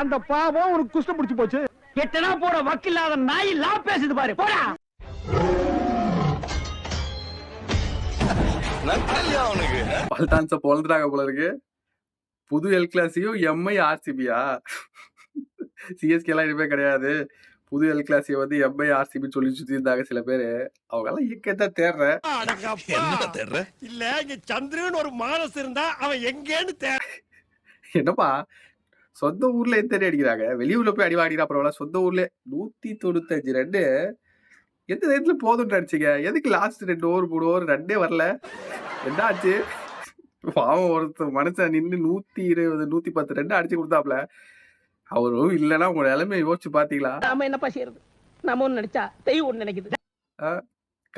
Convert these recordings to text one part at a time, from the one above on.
அந்த பாவம் ஒரு குஷ்டம் பிடிச்சு போச்சு. எட்டனா போற வக்கில்லாத நாய் லா பேசுது பாரு. போடா. பல்டான்ஸ பொழந்துட்டாங்க போல இருக்கு. புது எல் கிளாசியும் எம்ஐ ஆர்சிபியா? சிஎஸ்கே எல்லாம் இனிமே கிடையாது. புது எல் கிளாசிய வந்து எம்ஐ ஆர்சிபி சொல்லி சுத்தி இருந்தாங்க சில பேரு. அவங்க எல்லாம் இயக்கத்தான் தேடுறேன். இல்ல இங்க சந்திரன் ஒரு மானஸ் இருந்தா அவன் எங்கேன்னு என்னப்பா சொந்த ஊர்ல எத்தனை அடிக்கிறாங்க? வெளியூர்ல போய் அடி வாங்கினா பரவாயில்ல. சொந்த ஊர்ல 195 ரன்னு எந்த நேரத்துல போதும்னு நினைச்சீங்க? எதுக்கு லாஸ்ட் 2 ஓவர் 3 ஓவர் ரன்னே வரல? என்ன ஆச்சு? பாவம் ஒருத்தர் மனுஷன் நின்று 120 110 ரன் அடிச்சு கொடுத்தாப்ல. அவரும் இல்லைன்னா உங்க நிலைமையை யோசிச்சு பாத்தீங்களா? நாம என்னப்பா செய்யறது? நம்ம ஒண்ணு நினைச்சா தெய்வம் ஒண்ணு நினைக்குது.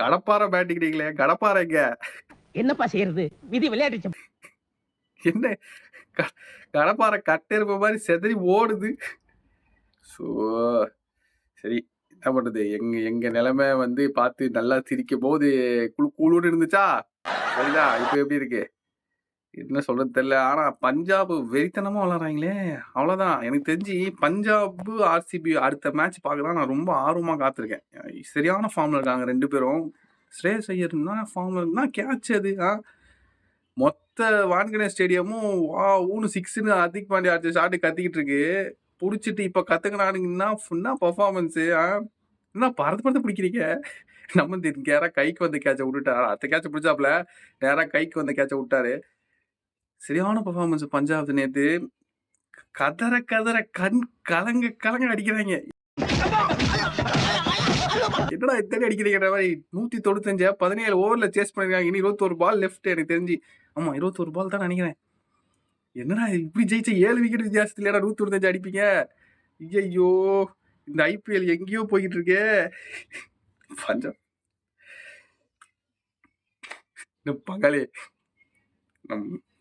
கடப்பாறை பேட்டிக்கிறீங்களே, கடப்பாறைங்க என்னப்பா செய்யறது? விதி விளையாடுச்சு. என்ன கடப்பாறை கட்டெருப்ப மாதிரி செதறி ஓடுது. ஸோ சரி என்ன பண்றது? எங்க நிலைமை வந்து பார்த்து நல்லா சிரிக்கும் போது குழுன்னு இருந்துச்சா? சரிதா. இப்போ எப்படி இருக்கு? என்ன சொல்றது தெரியல. ஆனா பஞ்சாப் வெறித்தனமா விளாட்றாங்களே, அவ்வளவுதான். எனக்கு தெரிஞ்சு பஞ்சாப் ஆர்சிபி அடுத்த மேட்ச் பார்க்கலாம் நான் ரொம்ப ஆர்வமா காத்திருக்கேன். சரியான ஃபார்ம்ல இருக்காங்க 2 பேரும். ஸ்ரேயஸ் ஐயர் என்ன ஃபார்ம்ல இருந்தா கேட்ச் அது. மொத்த வான்கடே ஸ்டேடியமும் வா ஊனு 6ன்னு ஹர்திக் பாண்டியா அடிச்ச ஷாட் கத்திக்கிட்டு இருக்கு. புடிச்சிட்டு இப்ப கத்துக்கினானுங்கன்னா ஃபுல்லா பர்ஃபார்மன்ஸ். என்ன பறந்து பிடிக்கிறீங்க? நம்ம நேரா கைக்கு வந்த கேட்ச விட்டுட்டாரு. அடுத்த கேட்ச பிடிச்சாப்ல நேரா கைக்கு வந்த கேட்ச விட்டாரு. சரியான பர்ஃபார்மன்ஸ் பஞ்சாப் நேத்து. கதற கண் கலங்க அடிக்கிறாங்க. என்னடா இத்தனை அடிக்கிறீங்க மாதிரி 195 17 ஓவர்ல சேஸ் பண்ணிருக்காங்க. இனி 21 பால் லெஃப்ட் எனக்கு தெரிஞ்சு. ஆமா 21 பால் தான் நினைக்கிறேன். என்னடா இப்படி ஜெயிச்ச 7 விக்கெட் வித்தியாசத்துல 125 அடிப்பீங்க? ஐயோ இந்த ஐபிஎல் எங்கேயோ போய்கிட்டு இருக்கே. பஞ்சாப்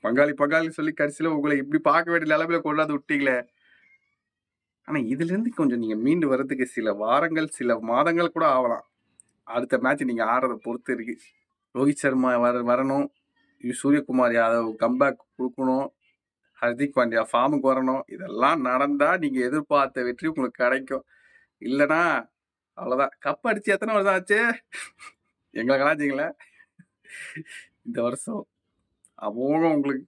பங்காளி பங்காளி சொல்லி கடைசியில உங்களை இப்படி பார்க்க வேண்டிய நிலைமையில கொண்டாந்து விட்டீங்களே. ஆனா இதுல இருந்து கொஞ்சம் நீங்க மீண்டு வர்றதுக்கு சில வாரங்கள் சில மாதங்கள் கூட ஆகலாம். அடுத்த மேட்ச் நீங்க ஆடுறத பொறுத்து இருக்கு. ரோஹித் சர்மா வரணும், சூரியகுமார் யாதவ் கம்பேக் கொடுக்கணும், ஹர்திக் பாண்டியா ஃபார்முக்கு வரணும். இதெல்லாம் நடந்தா நீங்க எதிர்பார்த்த வெற்றி உங்களுக்கு கிடைக்கும். இல்லைன்னா அவ்வளவுதான். கப் அடிச்சு எத்தனை வருஷம் ஆச்சு? எங்களை கலாச்சிங்கள இந்த வருஷம் அமோகம் உங்களுக்கு.